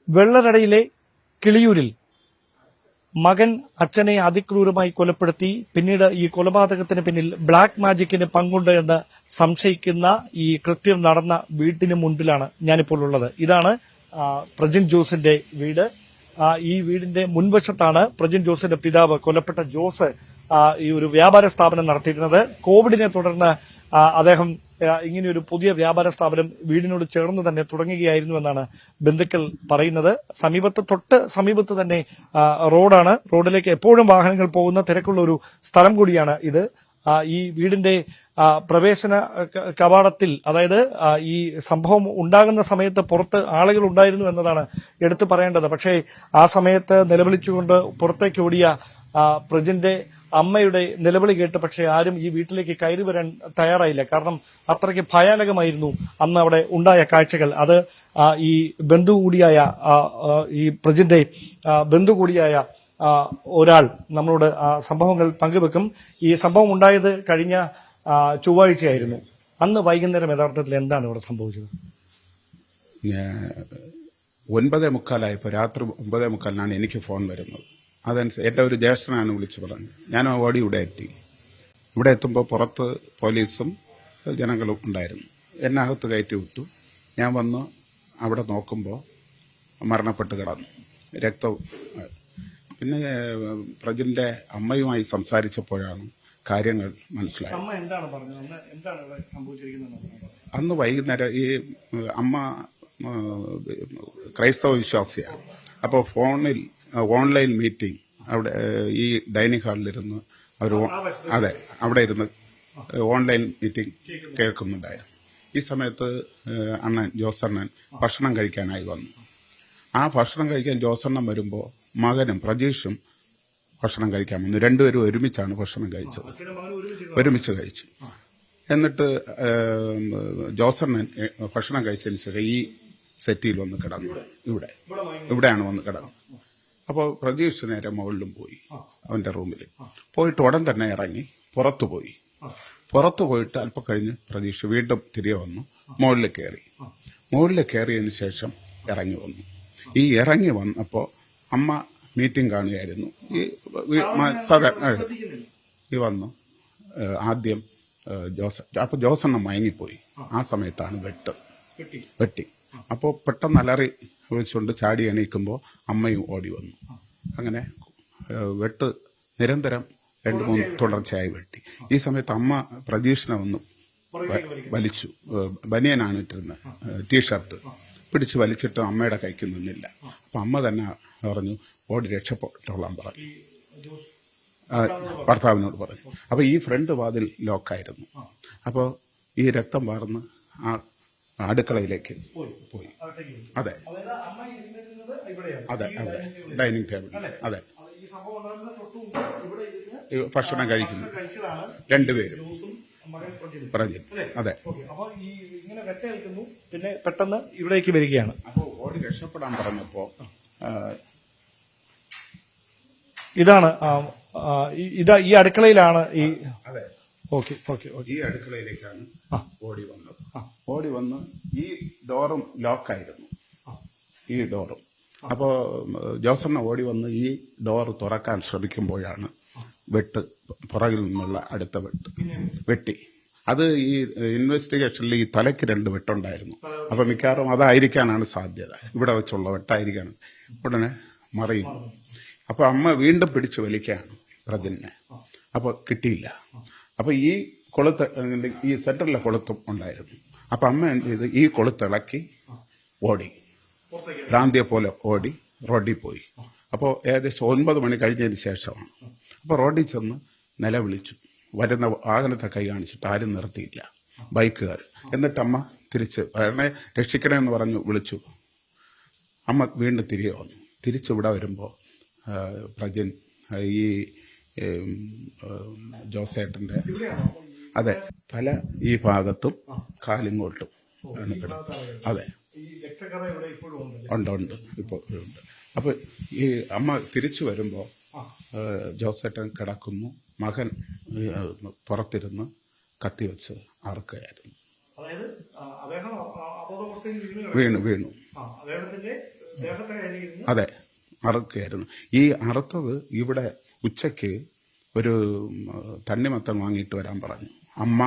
വെള്ളനടയിലെ കിളിയൂരിൽ മകൻ അച്ഛനെ അതിക്രൂരമായി കൊലപ്പെടുത്തി. പിന്നീട് ഈ കൊലപാതകത്തിന് പിന്നിൽ ബ്ലാക്ക് മാജിക്കിന് പങ്കുണ്ട് എന്ന് സംശയിക്കുന്ന ഈ കൃത്യം നടന്ന വീട്ടിന് മുൻപിലാണ് ഞാനിപ്പോൾ ഉള്ളത്. ഇതാണ് പ്രജിൻ ജോസിന്റെ വീട്. ഈ വീടിന്റെ മുൻവശത്താണ് പ്രജിൻ ജോസിന്റെ പിതാവ് കൊല്ലപ്പെട്ട ജോസ് ഈ ഒരു വ്യാപാര സ്ഥാപനം നടത്തിയിരുന്നത്. കോവിഡിനെ തുടർന്ന് അദ്ദേഹം ഇങ്ങനെയൊരു പുതിയ വ്യാപാര സ്ഥാപനം വീടിനോട് ചേർന്ന് തന്നെ തുടങ്ങുകയായിരുന്നു എന്നാണ് ബന്ധുക്കൾ പറയുന്നത്. തൊട്ട് സമീപത്ത് തന്നെ റോഡാണ്. റോഡിലേക്ക് എപ്പോഴും വാഹനങ്ങൾ പോകുന്ന തിരക്കുള്ള ഒരു സ്ഥലം കൂടിയാണ് ഇത്. ഈ വീടിന്റെ പ്രവേശന കവാടത്തിൽ, അതായത് ഈ സംഭവം ഉണ്ടാകുന്ന സമയത്ത് പുറത്ത് ആളുകൾ ഉണ്ടായിരുന്നു എന്നതാണ് എടുത്തു പറയേണ്ടത്. പക്ഷേ ആ സമയത്ത് നിലവിളിച്ചുകൊണ്ട് പുറത്തേക്ക് ഓടിയ പ്രജിന്റെ അമ്മയുടെ നിലവിളി കേട്ട് പക്ഷേ ആരും ഈ വീട്ടിലേക്ക് കയറി വരാൻ തയ്യാറായില്ല. കാരണം അത്രയ്ക്ക് ഭയാനകമായിരുന്നു അന്ന് അവിടെ ഉണ്ടായ കാഴ്ചകൾ. അത് ഈ ബന്ധു കൂടിയായ ഈ പ്രജിന്റെ ബന്ധു കൂടിയായ ഒരാൾ നമ്മളോട് സംഭവങ്ങൾ പങ്കുവെക്കും. ഈ സംഭവം ഉണ്ടായത് കഴിഞ്ഞ ചൊവ്വാഴ്ചയായിരുന്നു. അന്ന് വൈകുന്നേരം യഥാർത്ഥത്തിൽ എന്താണ് ഇവിടെ സംഭവിച്ചത്? 9:45 രാത്രി 9:45 എനിക്ക് ഫോൺ വരുന്നത്. അതനുസരിച്ച് എൻ്റെ ഒരു ജ്യേഷ്ഠനാണ് വിളിച്ചു പറഞ്ഞത്. ഞാൻ ഓടി ഇവിടെ എത്തി. ഇവിടെ എത്തുമ്പോൾ പുറത്ത് പോലീസും ജനങ്ങളും ഉണ്ടായിരുന്നു. എന്നെ അകത്ത് കയറ്റി വിട്ടു. ഞാൻ വന്ന് അവിടെ നോക്കുമ്പോൾ മരണപ്പെട്ട് കിടന്നു, രക്തവും. പിന്നെ പ്രജിന്റെ അമ്മയുമായി സംസാരിച്ചപ്പോഴാണ് കാര്യങ്ങൾ മനസ്സിലായത്. അന്ന് വൈകുന്നേരം ഈ അമ്മ ക്രൈസ്തവ വിശ്വാസിയാണ്. അപ്പോൾ ഫോണിൽ ഓൺലൈൻ മീറ്റിംഗ് അവിടെ ഈ ഡൈനിങ് ഹാളിലിരുന്ന് അവർ അവിടെ ഇരുന്ന് ഓൺലൈൻ മീറ്റിംഗ് കേൾക്കുന്നുണ്ടായിരുന്നു. ഈ സമയത്ത് ജോസണ്ണൻ ഭക്ഷണം കഴിക്കാനായി വന്നു. ആ ഭക്ഷണം കഴിക്കാൻ ജോസണ്ണൻ വരുമ്പോൾ മകനും പ്രജീഷും ഭക്ഷണം കഴിക്കാൻ വന്നു. രണ്ടുപേരും ഒരുമിച്ചാണ് ഭക്ഷണം കഴിച്ചത്, ഒരുമിച്ച് കഴിച്ചു. എന്നിട്ട് ജോസണ്ണൻ ഭക്ഷണം കഴിച്ചതിന് ശേഷം ഈ സെറ്റിയിൽ വന്ന് കിടന്നു. ഇവിടെയാണ് വന്ന് കിടന്നത്. അപ്പോൾ പ്രതീക്ഷ നേരെ മുകളിലും പോയി, അവന്റെ റൂമിൽ പോയിട്ട് ഉടൻ തന്നെ ഇറങ്ങി പുറത്തു പോയിട്ട് അല്പം കഴിഞ്ഞ് പ്രതീക്ഷ വീണ്ടും തിരികെ വന്നു. മുകളിൽ കയറിയതിന് ശേഷം ഇറങ്ങി വന്നു. ഈ ഇറങ്ങി വന്നപ്പോൾ അമ്മ മീറ്റിംഗ് കാണുകയായിരുന്നു. ഈ വന്നു ആദ്യം അപ്പൊ ജോസണ്ണ മയങ്ങിപ്പോയി. ആ സമയത്താണ് വെട്ടി. അപ്പോൾ പെട്ടെന്ന് അലറി വിളിച്ചുകൊണ്ട് ചാടി എണീക്കുമ്പോൾ അമ്മയും ഓടി വന്നു. അങ്ങനെ വെട്ട് നിരന്തരം 2-3 തുടർച്ചയായി വെട്ടി. ഈ സമയത്ത് അമ്മ പ്രതീക്ഷനെ വന്നു വലിച്ചു. ബനിയനാണ് ഇട്ടിരുന്നത്, ടീഷർട്ട് പിടിച്ച് വലിച്ചിട്ട് അമ്മയുടെ കൈക്ക് നിന്നില്ല. അപ്പൊ അമ്മ തന്നെ പറഞ്ഞു ഓടി രക്ഷപ്പെട്ടോളാൻ പറഞ്ഞു, ഭർത്താവിനോട് പറഞ്ഞു. അപ്പൊ ഈ ഫ്രണ്ട് വാതിൽ ലോക്കായിരുന്നു. അപ്പോൾ ഈ രക്തം വാർന്ന് ആ അടുക്കളയിലേക്ക് പോയി. അതെ ഡൈനിങ് ടേബിൾ. അതെ, ഭക്ഷണം കഴിക്കുന്നു രണ്ടുപേരും. അതെ. പിന്നെ പെട്ടെന്ന് ഇവിടേക്ക് വരികയാണ്. അപ്പോൾ ഓടി രക്ഷപ്പെടാൻ പറഞ്ഞപ്പോ ഇതാണ് ഈ അടുക്കളയിലാണ് ഈ. അതെ, ഈ അടുക്കളയിലേക്കാണ് ഓടി വന്ന് ഈ ഡോറും ലോക്കായിരുന്നു, ഈ ഡോറും. അപ്പോ ജോസണ്ണ ഓടി വന്ന് ഈ ഡോർ തുറക്കാൻ ശ്രമിക്കുമ്പോഴാണ് പുറകിൽ നിന്നുള്ള അടുത്ത വെട്ടി. അത് ഈ ഇൻവെസ്റ്റിഗേഷനിൽ ഈ തലയ്ക്ക് 2 വെട്ടുണ്ടായിരുന്നു. അപ്പൊ മിക്കവാറും അതായിരിക്കാനാണ് സാധ്യത, ഇവിടെ വെച്ചുള്ള വെട്ടായിരിക്കാണ്. ഉടനെ മറിയുന്നു. അപ്പൊ അമ്മ വീണ്ടും പിടിച്ചു വലിക്കുകയാണ് പ്രജിനെ. അപ്പൊ കിട്ടിയില്ല. അപ്പൊ ഈ കൊളുത്ത്, ഈ സെന്ററിലെ കൊളുത്തും ഉണ്ടായിരുന്നു. അപ്പൊ അമ്മ എന്ത് ചെയ്ത് ഈ കൊളുത്തിളക്കി ഓടി, ഭ്രാന്തിയെ പോലെ ഓടി റോഡിൽ പോയി. അപ്പോൾ ഏകദേശം 9 മണി കഴിഞ്ഞതിന് ശേഷമാണ്. അപ്പോൾ റോഡിൽ ചെന്ന് നിലവിളിച്ചു. വരുന്ന വാഹനത്തെ കൈ കാണിച്ചിട്ട് ആരും നിർത്തിയില്ല, ബൈക്കുകാർ. എന്നിട്ട് അമ്മ തിരിച്ച് വരണേ, രക്ഷിക്കണേ എന്ന് പറഞ്ഞു വിളിച്ചു. അമ്മ വീണ്ടും തിരികെ വന്നു. തിരിച്ചിവിടെ വരുമ്പോൾ പ്രജിൻ ഈ ജോസേട്ടന്റെ അതെ തല ഈ ഭാഗത്തും കാലിങ്ങോട്ടും ആണ് കിടക്കുന്നത്. അതെ, ഉണ്ട് ഇപ്പോൾ ഉണ്ട്. അപ്പൊ ഈ അമ്മ തിരിച്ചു വരുമ്പോ ജോസേട്ടൻ കിടക്കുന്നു. മകൻ പുറത്തിരുന്ന് കത്തിവെച്ച് ആർക്കുകയായിരുന്നു. വീണു. അതെ, അറുക്കുകയായിരുന്നു. ഈ അറുത്തത് ഇവിടെ ഉച്ചയ്ക്ക് ഒരു തണ്ണിമത്തൻ വാങ്ങിയിട്ട് വരാൻ പറഞ്ഞു അമ്മ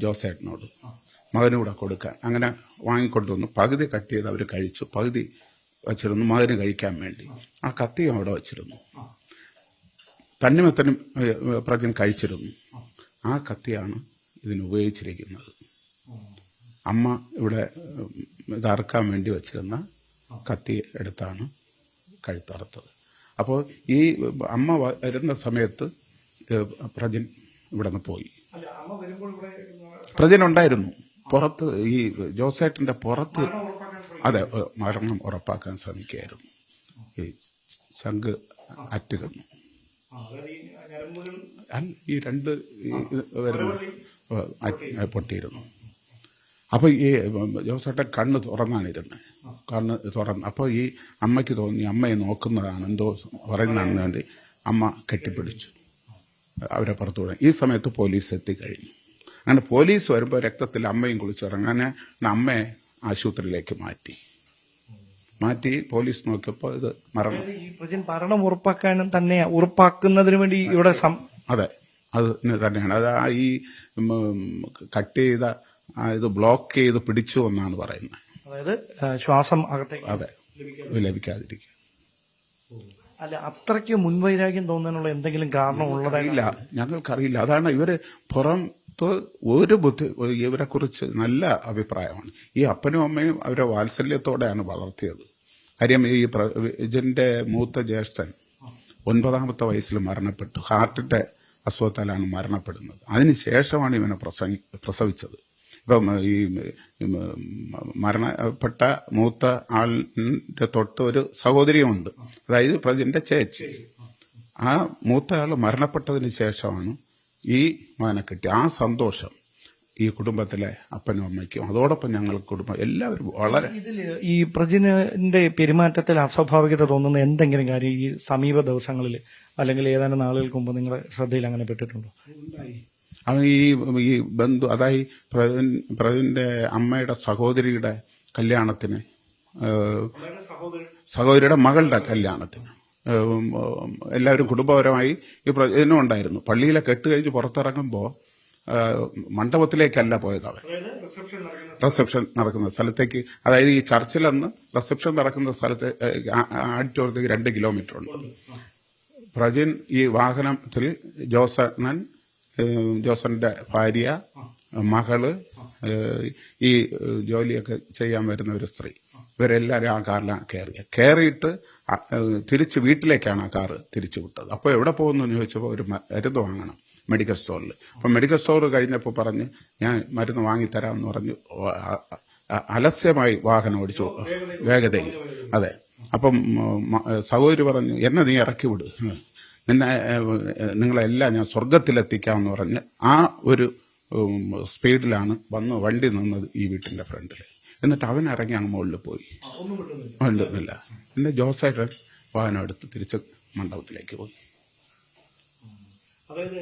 ജോസേട്ടനോട്, മകനൂടെ കൊടുക്കാൻ. അങ്ങനെ വാങ്ങിക്കൊണ്ടുവന്നു. പകുതി കട്ട് ചെയ്ത് അവർ കഴിച്ചു, പകുതി വച്ചിരുന്നു മകന് കഴിക്കാൻ വേണ്ടി. ആ കത്തിയും അവിടെ വച്ചിരുന്നു. തണ്ണിമത്തനും പ്രജൻ കഴിച്ചിരുന്നു. ആ കത്തിയാണ് ഇതിന് ഉപയോഗിച്ചിരിക്കുന്നത്. അമ്മ ഇവിടെ ഇത് അറുക്കാൻ വേണ്ടി വച്ചിരുന്ന കത്തി എടുത്താണ് കഴുത്തറുത്തത്. അപ്പോൾ ഈ അമ്മ വരുന്ന സമയത്ത് പ്രജൻ ഇവിടെ നിന്ന് പോയി. പ്രജൻ ഉണ്ടായിരുന്നു പുറത്ത്, ഈ ജോസേട്ടന്റെ പുറത്ത്. അതെ, മരണം ഉറപ്പാക്കാൻ ശ്രമിക്കുകയായിരുന്നു. ഈ ശംഖ് അറ്റിരുന്നു. ഈ രണ്ട് പൊട്ടിയിരുന്നു. അപ്പൊ ഈ ജോസേട്ടൻ കണ്ണ് തുറന്നാണിരുന്നത്. കണ്ണ് തുറന്ന് അപ്പോൾ ഈ അമ്മയ്ക്ക് തോന്നി അമ്മയെ നോക്കുന്നതാണ്, എന്തോ പറയുന്നതാണെന്ന് വേണ്ടി അമ്മ കെട്ടിപ്പിടിച്ചു അവരെ പുറത്തുവിടാൻ. ഈ സമയത്ത് പോലീസ് എത്തിക്കഴിഞ്ഞു. അങ്ങനെ പോലീസ് വരുമ്പോൾ രക്തത്തിൽ അമ്മയും കുളിച്ചിറങ്ങി. അങ്ങനെ അമ്മയെ ആശുപത്രിയിലേക്ക് മാറ്റി പോലീസ് നോക്കിയപ്പോൾ ഇത് മരണം. ഈ പ്രജൻ മരണം ഉറപ്പാക്കാനും തന്നെ ഉറപ്പാക്കുന്നതിന് വേണ്ടി ഇവിടെ അതെ, അത് തന്നെയാണ്. അത് ഈ കട്ട് ചെയ്ത ഇത് ബ്ലോക്ക് ചെയ്ത് പിടിച്ചു എന്നാണ് പറയുന്നത്. അതായത് ശ്വാസം അകത്തേക്ക് അതെ ലഭിക്കാതിരിക്കുക. അല്ല, അത്രയ്ക്ക് മുൻവൈരാഗ്യം തോന്നാനുള്ള എന്തെങ്കിലും കാരണം ഉള്ളതായില്ല, ഞങ്ങൾക്കറിയില്ല. അതാണ് ഇവര് പുറത്ത് ഒരു ഇവരെ കുറിച്ച് നല്ല അഭിപ്രായമാണ്. ഈ അപ്പനും അമ്മയും അവരെ വാത്സല്യത്തോടെയാണ് വളർത്തിയത്. കാര്യം ഈ ഇതിന്റെ മൂത്ത ജ്യേഷ്ഠൻ 9ാമത്തെ വയസ്സിൽ മരണപ്പെട്ടു. ഹാർട്ടിന്റെ അസുഖത്താലാണ് മരണപ്പെടുന്നത്. അതിനുശേഷമാണ് ഇവനെ പ്രസവിച്ചത്. ഇപ്പം ഈ മരണപ്പെട്ട മൂത്ത ആളിന്റെ തൊട്ട് ഒരു സഹോദരിയുമുണ്ട്, അതായത് പ്രജന്റെ ചേച്ചി. ആ മൂത്ത ആൾ മരണപ്പെട്ടതിന് ശേഷമാണ് ഈ മകനെ കിട്ടിയ. ആ സന്തോഷം ഈ കുടുംബത്തിലെ അപ്പനും അമ്മയ്ക്കും അതോടൊപ്പം ഞങ്ങൾക്ക് കുടുംബം എല്ലാവരും വളരെ. ഇതിൽ ഈ പ്രജന്റെ പെരുമാറ്റത്തിൽ അസ്വാഭാവികത തോന്നുന്ന എന്തെങ്കിലും കാര്യം ഈ സമീപ ദിവസങ്ങളിൽ അല്ലെങ്കിൽ ഏതാനും നാളുകൾക്ക് മുമ്പ് നിങ്ങളുടെ ശ്രദ്ധയിൽ അങ്ങനെ പെട്ടിട്ടുണ്ടോ? അവൻ ഈ ബന്ധു, അതായത് പ്രജന്റെ അമ്മയുടെ സഹോദരിയുടെ കല്യാണത്തിന്, സഹോദരിയുടെ മകളുടെ കല്യാണത്തിന് എല്ലാവരും കുടുംബപരമായി ഈ ഇതിനും ഉണ്ടായിരുന്നു. പള്ളിയിലെ കെട്ട് കഴിഞ്ഞ് പുറത്തിറങ്ങുമ്പോൾ മണ്ഡപത്തിലേക്കല്ല പോയത്. അവൻ റിസപ്ഷൻ നടക്കുന്ന സ്ഥലത്തേക്ക്, അതായത് ഈ ചർച്ചിലെന്ന് റിസപ്ഷൻ നടക്കുന്ന സ്ഥലത്ത് ആഡിറ്റോറിയത്തേക്ക് 2 കിലോമീറ്റർ ഉണ്ട്. പ്രജൻ ഈ വാഹനത്തിൽ ജോസന്റെ ഭാര്യ, മകള്, ഈ ജോലിയൊക്കെ ചെയ്യാൻ വരുന്ന ഒരു സ്ത്രീ, ഇവരെല്ലാവരും ആ കാറിലാണ് കയറിയിട്ട് തിരിച്ച് വീട്ടിലേക്കാണ് ആ കാറ് തിരിച്ചു വിട്ടത്. അപ്പോൾ എവിടെ പോകുന്നു ചോദിച്ചപ്പോൾ ഒരു മരുന്ന് വാങ്ങണം മെഡിക്കൽ സ്റ്റോറിൽ. അപ്പം മെഡിക്കൽ സ്റ്റോർ കഴിഞ്ഞപ്പോൾ പറഞ്ഞ് ഞാൻ മരുന്ന് വാങ്ങിത്തരാമെന്ന് പറഞ്ഞു അലസ്യമായി വാഹനം ഓടിച്ചു, വേഗതയിൽ. അതെ. അപ്പം സഹോദരി പറഞ്ഞു എന്നെ നീ ഇറക്കി വിട്, നിങ്ങളെല്ലാം ഞാൻ സ്വർഗത്തിലെത്തിക്കാമെന്ന് പറഞ്ഞ് ആ ഒരു സ്പീഡിലാണ് വണ്ടി നിന്നത് ഈ വീട്ടിന്റെ ഫ്രണ്ടിൽ. എന്നിട്ട് അവൻ ഇറങ്ങി അങ്ങ് മുകളിൽ പോയി. ഉണ്ടെന്നില്ല. പിന്നെ ജോസേട്ടൻ വാഹനം എടുത്ത് തിരിച്ച് മണ്ഡപത്തിലേക്ക് പോയി. അതായത്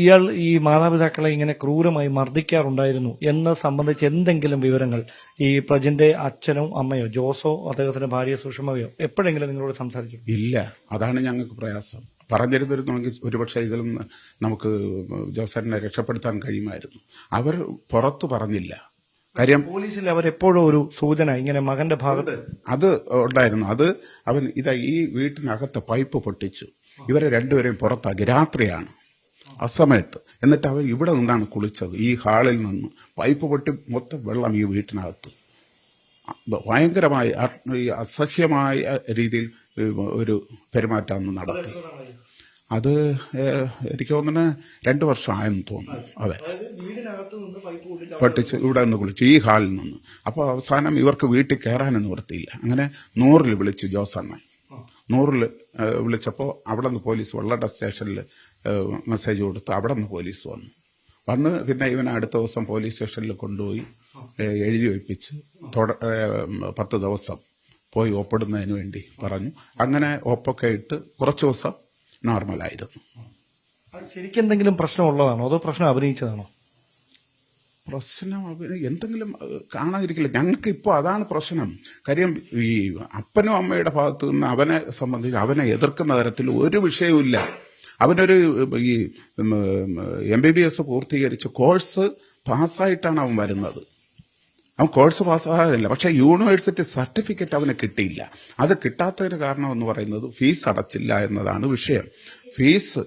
ഇയാൾ ഈ മാതാപിതാക്കളെ ഇങ്ങനെ ക്രൂരമായി മർദ്ദിക്കാറുണ്ടായിരുന്നു എന്ന് സംബന്ധിച്ച് എന്തെങ്കിലും വിവരങ്ങൾ ഈ പ്രജന്റെ അച്ഛനോ അമ്മയോ ജോസോ അദ്ദേഹത്തിന്റെ ഭാര്യ സുഷമയോ എപ്പോഴെങ്കിലും നിങ്ങളോട് സംസാരിച്ചു? ഇല്ല, അതാണ് ഞങ്ങൾക്ക് പ്രയാസം. പറഞ്ഞിരുന്നിരുന്നെങ്കിൽ ഒരുപക്ഷെ ഇതിൽ നിന്ന് നമുക്ക് ജോസേട്ടനെ രക്ഷപ്പെടുത്താൻ കഴിയുമായിരുന്നു. അവർ പുറത്തു പറഞ്ഞില്ല. കാര്യം പോലീസിൽ അവരെപ്പോഴും ഒരു സൂചന ഇങ്ങനെ മകന്റെ ഭാഗത്ത് അത് ഉണ്ടായിരുന്നു. അത് അവൻ ഈ വീട്ടിനകത്ത് പൈപ്പ് പൊട്ടിച്ചു, ഇവരെ രണ്ടുപേരെയും പുറത്താക്കി. രാത്രിയാണ് ആ സമയത്ത്. എന്നിട്ട് അവൻ ഇവിടെ നിന്നാണ് കുളിച്ചത്. ഈ ഹാളിൽ നിന്ന് പൈപ്പ് പൊട്ടി മൊത്തം വെള്ളം ഈ വീട്ടിനകത്ത്. ഭയങ്കരമായി അസഹ്യമായ രീതിയിൽ ഒരു പെരുമാറ്റം നടത്തി. അത് എനിക്ക് തോന്നുന്നു 2 വർഷമായെന്ന് തോന്നുന്നു. അതെ, പൊട്ടിച്ച് ഇവിടെ നിന്ന് കുളിച്ചു ഈ ഹാളിൽ നിന്ന്. അപ്പോൾ അവസാനം ഇവർക്ക് വീട്ടിൽ കയറാനും നിവൃത്തിയില്ല. അങ്ങനെ 100-ൽ വിളിച്ചു ജോസണ്ണൻ. 100-ൽ വിളിച്ചപ്പോൾ അവിടെ നിന്ന് പോലീസ് വെള്ളട സ്റ്റേഷനിൽ മെസ്സേജ് കൊടുത്തു. അവിടെ നിന്ന് പോലീസ് വന്ന് പിന്നെ ഇവനെ അടുത്ത ദിവസം പോലീസ് സ്റ്റേഷനിൽ കൊണ്ടുപോയി എഴുതി വയ്പ്പിച്ച് 10 ദിവസം പോയി ഒപ്പിടുന്നതിന് വേണ്ടി പറഞ്ഞു. അങ്ങനെ ഒപ്പൊക്കെ ഇട്ട് കുറച്ച് ദിവസം നോർമലായിരുന്നു. ശരിക്കും എന്തെങ്കിലും പ്രശ്നമുള്ളതാണോ അതോ പ്രശ്നം അഭിനയിച്ചതാണോ? പ്രശ്നം അവന് എന്തെങ്കിലും കാണാതിരിക്കില്ല. ഞങ്ങൾക്ക് ഇപ്പോൾ അതാണ് പ്രശ്നം. കാര്യം ഈ അപ്പനും അമ്മയുടെ ഭാഗത്ത് നിന്ന് അവനെ സംബന്ധിച്ച് അവനെ എതിർക്കുന്ന തരത്തിൽ ഒരു വിഷയവുമില്ല. അവനൊരു ഈ MBBS പൂർത്തീകരിച്ച് കോഴ്സ് പാസ്സായിട്ടാണ് അവൻ വരുന്നത്. അവൻ കോഴ്സ് പാസ്സാകാതില്ല. പക്ഷെ യൂണിവേഴ്സിറ്റി സർട്ടിഫിക്കറ്റ് അവന് കിട്ടിയില്ല. അത് കിട്ടാത്തതിന് കാരണം എന്ന് പറയുന്നത് ഫീസ് അടച്ചില്ല എന്നതാണ് വിഷയം. ഫീസ്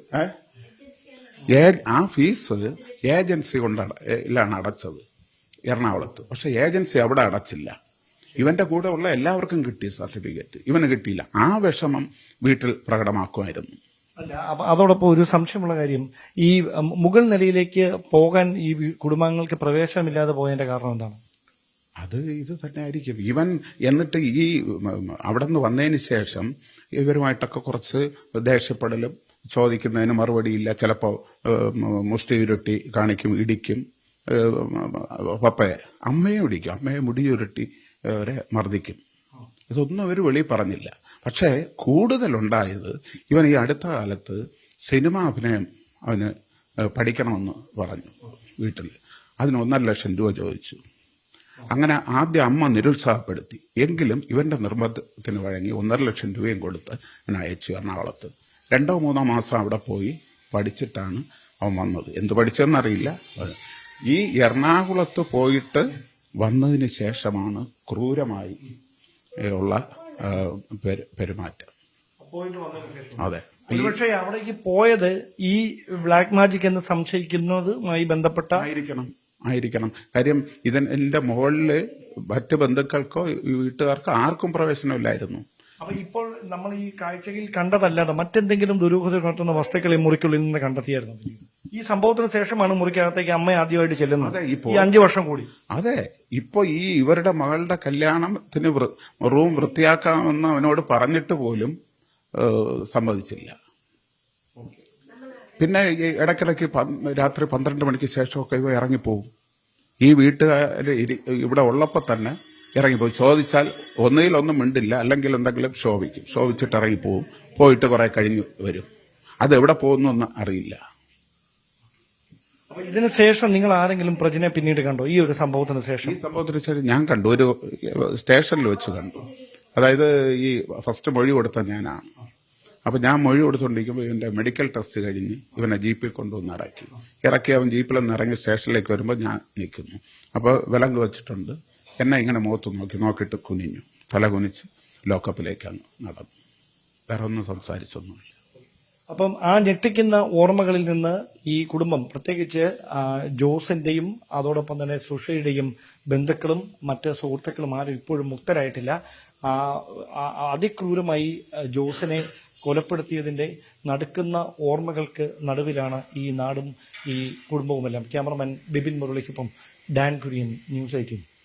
ആ ഫീസ് ഏജൻസി കൊണ്ടാണ് അടച്ചത് എറണാകുളത്ത്. പക്ഷെ ഏജൻസി അവിടെ അടച്ചില്ല. ഇവന്റെ കൂടെ ഉള്ള എല്ലാവർക്കും കിട്ടി സർട്ടിഫിക്കറ്റ്, ഇവന് കിട്ടിയില്ല. ആ വിഷമം വീട്ടിൽ പ്രകടമാക്കുമായിരുന്നു. അല്ല, അതോടൊപ്പം ഒരു സംശയമുള്ള കാര്യം, ഈ മുകൾ നിലയിലേക്ക് പോകാൻ ഈ കുടുംബാംഗങ്ങൾക്ക് പ്രവേശനമില്ലാതെ പോയതിന്റെ കാരണം എന്താണ്? അത് ഇത് തന്നെ ആയിരിക്കും. ഇവൻ എന്നിട്ട് ഈ അവിടെ നിന്ന് വന്നതിന് ശേഷം ഇവരുമായിട്ടൊക്കെ കുറച്ച് ദേഷ്യപ്പെടലും, ചോദിക്കുന്നതിന് മറുപടിയില്ല, ചിലപ്പോൾ മുഷ്ടി ഉരുട്ടി കാണിക്കും, ഇടിക്കും. പപ്പയെ അമ്മയെ ഇടിക്കും, അമ്മയെ മുടിയുരുട്ടി അവരെ മർദ്ദിക്കും. ഇതൊന്നും അവർ വെളിയിൽ പറഞ്ഞില്ല. പക്ഷേ കൂടുതലുണ്ടായത് ഇവൻ ഈ അടുത്ത കാലത്ത് സിനിമ അഭിനയം അവന് പഠിക്കണമെന്ന് പറഞ്ഞു വീട്ടിൽ. അതിന് 1.5 ലക്ഷം രൂപ ചോദിച്ചു. അങ്ങനെ ആദ്യം അമ്മ നിരുത്സാഹപ്പെടുത്തി. എങ്കിലും ഇവന്റെ നിർബന്ധത്തിന് വഴങ്ങി 1.5 ലക്ഷം രൂപയും കൊടുത്ത് അവൻ അയച്ചു എറണാകുളത്ത്. 2-3 മാസം അവിടെ പോയി പഠിച്ചിട്ടാണ് അവൻ വന്നത്. എന്ത് പഠിച്ചെന്നറിയില്ല. ഈ എറണാകുളത്ത് പോയിട്ട് വന്നതിന് ശേഷമാണ് ക്രൂരമായി ഉള്ള പെരുമാറ്റം. അതെ. ഒരുപക്ഷെ അവിടേക്ക് പോയത് ഈ ബ്ലാക്ക് മാജിക് എന്ന് സംശയിക്കുന്നതുമായി ബന്ധപ്പെട്ട ആയിരിക്കണം. കാര്യം ഇതിന്റെ മുകളില് മറ്റ് ബന്ധുക്കൾക്കോ വീട്ടുകാർക്കോ ആർക്കും പ്രവേശനമില്ലായിരുന്നു. അപ്പൊ ഇപ്പോൾ നമ്മൾ ഈ കാഴ്ചയിൽ കണ്ടതല്ലാതെ മറ്റെന്തെങ്കിലും ദുരൂഹത ഉണർത്തുന്ന വസ്തുക്കൾ ഈ മുറിക്കുള്ളിൽ നിന്ന് കണ്ടെത്തിയായിരുന്നു? ഈ സംഭവത്തിന് ശേഷമാണ് മുറിക്കകത്തേക്ക് അമ്മ ആദ്യമായിട്ട് ചെല്ലുന്നത്. ഈ 5 വർഷം കൂടി. അതെ. ഇപ്പൊ ഈ ഇവരുടെ മകളുടെ കല്യാണത്തിന് റൂം വൃത്തിയാക്കാമെന്ന് അവനോട് പറഞ്ഞിട്ട് പോലും സമ്മതിച്ചില്ല. പിന്നെ ഇടയ്ക്കിടയ്ക്ക് രാത്രി 12 മണിക്ക് ശേഷമൊക്കെ ഇവ ഇറങ്ങിപ്പോവും. ഈ വീട്ടുകാർ ഇവിടെ ഉള്ളപ്പോൾ തന്നെ ഇറങ്ങിപ്പോയി. ചോദിച്ചാൽ ഒന്നുകിലൊന്നും മിണ്ടില്ല, അല്ലെങ്കിൽ എന്തെങ്കിലും ശോഭിച്ചിട്ട് ഇറങ്ങിപ്പോവും. പോയിട്ട് കുറെ കഴിഞ്ഞ് വരും. അതെവിടെ പോകുന്നു അറിയില്ല. ഇതിന് ശേഷം നിങ്ങൾ ആരെങ്കിലും പ്രജിനെ പിന്നീട് കണ്ടോ? ഈ ഒരു സംഭവത്തിന് ശേഷം? ഈ സംഭവത്തിന് ശേഷം ഞാൻ കണ്ടു, ഒരു സ്റ്റേഷനിൽ വെച്ച് കണ്ടു. അതായത് ഈ ഫസ്റ്റ് മൊഴി കൊടുത്ത ഞാനാണ്. അപ്പൊ ഞാൻ മൊഴി കൊടുത്തുകൊണ്ടിരിക്കുമ്പോൾ ഇവന്റെ മെഡിക്കൽ ടെസ്റ്റ് കഴിഞ്ഞ് ഇവനെ ജീപ്പിൽ കൊണ്ടുവന്ന് ഇറക്കി അവൻ ജീപ്പിൽ നിന്ന് ഇറങ്ങി സ്റ്റേഷനിലേക്ക് വരുമ്പോൾ ഞാൻ നിൽക്കുന്നു. അപ്പോൾ വിലങ്ക് വെച്ചിട്ടുണ്ട്. എന്നെ ഇങ്ങനെ മുഖത്ത് നോക്കിയിട്ട് കുനിഞ്ഞു, തല കുനിച്ച് ലോക്കപ്പിലേക്കാണ് നടന്നു. വേറെ ഒന്നും സംസാരിച്ചൊന്നുമില്ല. അപ്പം ആ ഞെട്ടിക്കുന്ന ഓർമ്മകളിൽ നിന്ന് ഈ കുടുംബം, പ്രത്യേകിച്ച് ജോസിന്റെയും അതോടൊപ്പം തന്നെ സുഷയുടെയും ബന്ധുക്കളും മറ്റ് സുഹൃത്തുക്കളും ആരും ഇപ്പോഴും മുക്തരായിട്ടില്ല. അതിക്രൂരമായി ജോസിനെ കൊലപ്പെടുത്തിയതിന്റെ നടുക്കുന്ന ഓർമ്മകൾക്ക് നടുവിലാണ് ഈ നാടും ഈ കുടുംബവുമെല്ലാം. ക്യാമറമാൻ ബിപിൻ മുരളിക്കൊപ്പം ഡാൻ കുര്യൻ, ന്യൂസ് 18.